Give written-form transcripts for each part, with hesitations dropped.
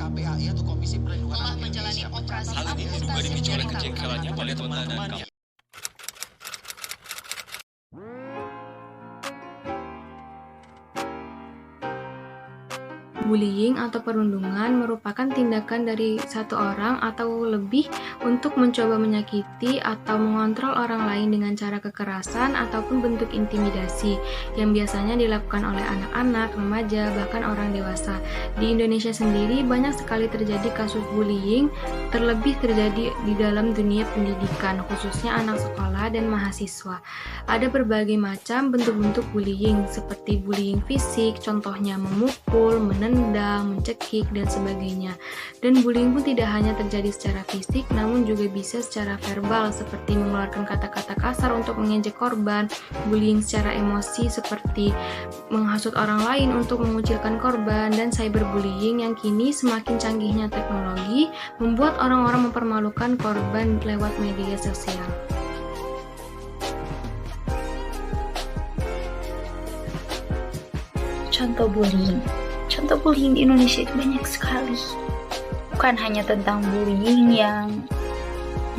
KPAI atau Komisi Perlindungan telah Anak menjalani Indonesia operasi Hal ini diduga dipicu oleh kejengkelannya pada teman-temannya. Bullying atau perundungan merupakan tindakan dari satu orang atau lebih untuk mencoba menyakiti atau mengontrol orang lain dengan cara kekerasan ataupun bentuk intimidasi yang biasanya dilakukan oleh anak-anak, remaja, bahkan orang dewasa. Di Indonesia sendiri banyak sekali terjadi kasus bullying, terlebih terjadi di dalam dunia pendidikan, khususnya anak sekolah dan mahasiswa. Ada berbagai macam bentuk-bentuk bullying, seperti bullying fisik, contohnya memukul, menendang, mencekik, dan sebagainya. Dan bullying pun tidak hanya terjadi secara fisik, namun juga bisa secara verbal, seperti mengeluarkan kata-kata kasar untuk mengejek korban, bullying secara emosi seperti menghasut orang lain untuk mengucilkan korban, dan cyberbullying yang kini semakin canggihnya teknologi membuat orang-orang mempermalukan korban lewat media sosial. Contoh bullying di Indonesia itu banyak sekali. Bukan hanya tentang bullying yang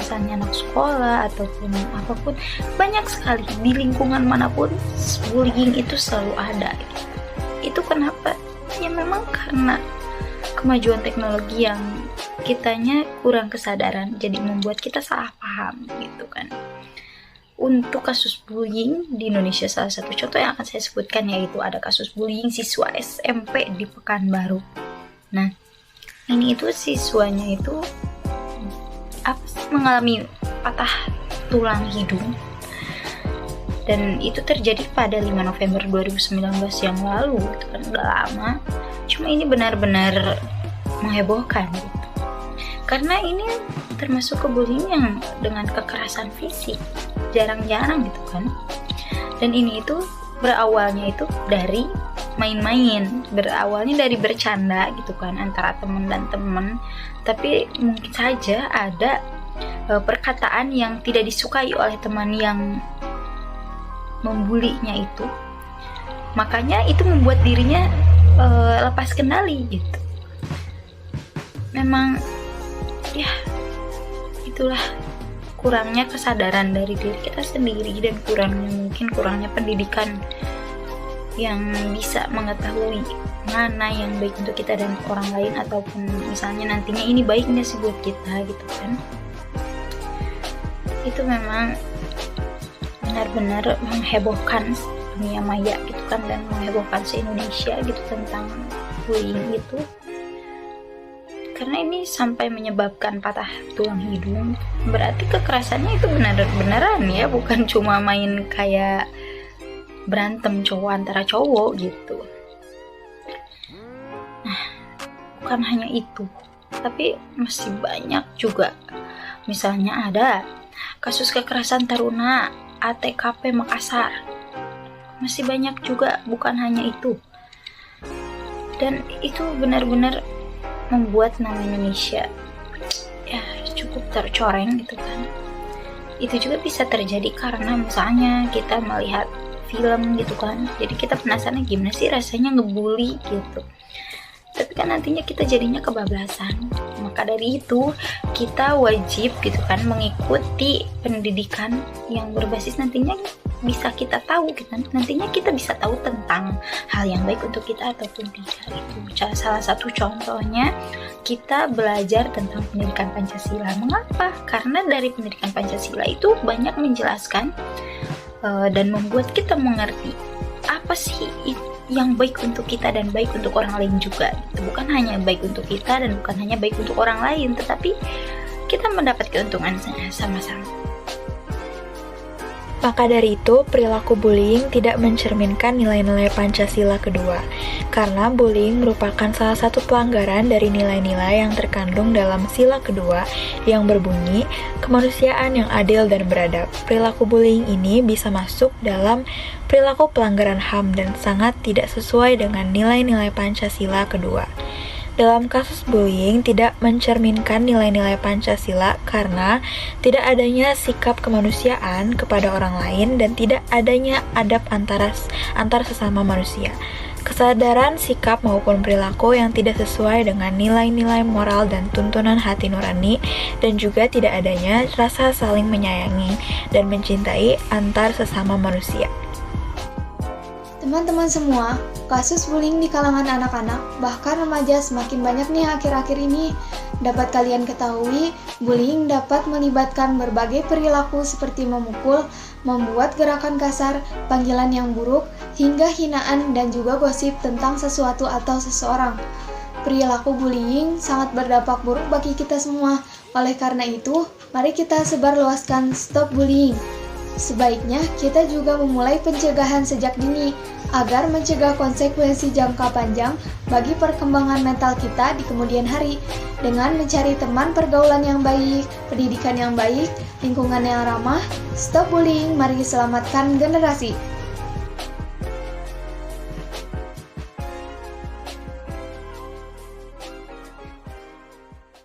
misalnya anak sekolah ataupun apapun, banyak sekali di lingkungan manapun bullying itu selalu ada. Itu kenapa? Ya memang karena kemajuan teknologi yang kitanya kurang kesadaran, jadi membuat kita salah paham gitu kan. Untuk kasus bullying di Indonesia, salah satu contoh yang akan saya sebutkan yaitu ada kasus bullying siswa SMP di Pekanbaru. Nah, ini itu siswanya itu mengalami patah tulang hidung, dan itu terjadi pada 5 November 2019 yang lalu. Itu kan udah lama, cuma ini benar-benar menghebohkan gitu. Karena ini termasuk bullying yang dengan kekerasan fisik, jarang-jarang gitu kan. Dan ini itu berawalnya itu dari main-main, berawalnya dari bercanda gitu kan antara teman dan teman, tapi mungkin saja ada perkataan yang tidak disukai oleh teman yang membulinya itu, makanya itu membuat dirinya lepas kendali gitu. Memang ya itulah kurangnya kesadaran dari diri kita sendiri, dan kurangnya pendidikan yang bisa mengetahui mana yang baik untuk kita dan orang lain, ataupun misalnya nantinya ini baiknya sih buat kita gitu kan. Itu memang benar-benar menghebohkan dunia maya gitu kan, dan menghebohkan se-Indonesia gitu tentang bullying itu. Karena ini sampai menyebabkan patah tulang hidung, berarti kekerasannya itu benar-beneran ya, bukan cuma main kayak berantem cowok antara cowok gitu. Nah, bukan hanya itu, tapi masih banyak juga. Misalnya ada kasus kekerasan taruna ATKP Makassar, masih banyak juga, bukan hanya itu. Dan itu benar-benar membuat nama Indonesia ya cukup tercoreng gitu kan. Itu juga bisa terjadi karena misalnya kita melihat film gitu kan, jadi kita penasaran gimana sih rasanya ngebully gitu, tapi kan nantinya kita jadinya kebablasan. Maka dari itu kita wajib gitu kan mengikuti pendidikan yang berbasis nantinya bisa kita tahu gitu. Nantinya kita bisa tahu tentang hal yang baik untuk kita ataupun tidak. Itu salah satu contohnya, kita belajar tentang pendidikan Pancasila. Mengapa? Karena dari pendidikan Pancasila itu banyak menjelaskan dan membuat kita mengerti apa sih yang baik untuk kita dan baik untuk orang lain juga. Bukan hanya baik untuk kita dan bukan hanya baik untuk orang lain, tetapi kita mendapat keuntungan sama-sama. Maka dari itu, perilaku bullying tidak mencerminkan nilai-nilai Pancasila kedua, karena bullying merupakan salah satu pelanggaran dari nilai-nilai yang terkandung dalam sila kedua yang berbunyi kemanusiaan yang adil dan beradab. Perilaku bullying ini bisa masuk dalam perilaku pelanggaran HAM dan sangat tidak sesuai dengan nilai-nilai Pancasila kedua. Dalam kasus bullying tidak mencerminkan nilai-nilai Pancasila karena tidak adanya sikap kemanusiaan kepada orang lain dan tidak adanya adab antar sesama manusia. Kesadaran sikap maupun perilaku yang tidak sesuai dengan nilai-nilai moral dan tuntunan hati nurani, dan juga tidak adanya rasa saling menyayangi dan mencintai antar sesama manusia. Teman-teman semua, kasus bullying di kalangan anak-anak, bahkan remaja semakin banyak nih akhir-akhir ini. Dapat kalian ketahui, bullying dapat melibatkan berbagai perilaku seperti memukul, membuat gerakan kasar, panggilan yang buruk, hingga hinaan dan juga gosip tentang sesuatu atau seseorang. Perilaku bullying sangat berdampak buruk bagi kita semua. Oleh karena itu, mari kita sebarluaskan stop bullying. Sebaiknya kita juga memulai pencegahan sejak dini agar mencegah konsekuensi jangka panjang bagi perkembangan mental kita di kemudian hari dengan mencari teman pergaulan yang baik, pendidikan yang baik, lingkungan yang ramah. Stop bullying, mari selamatkan generasi.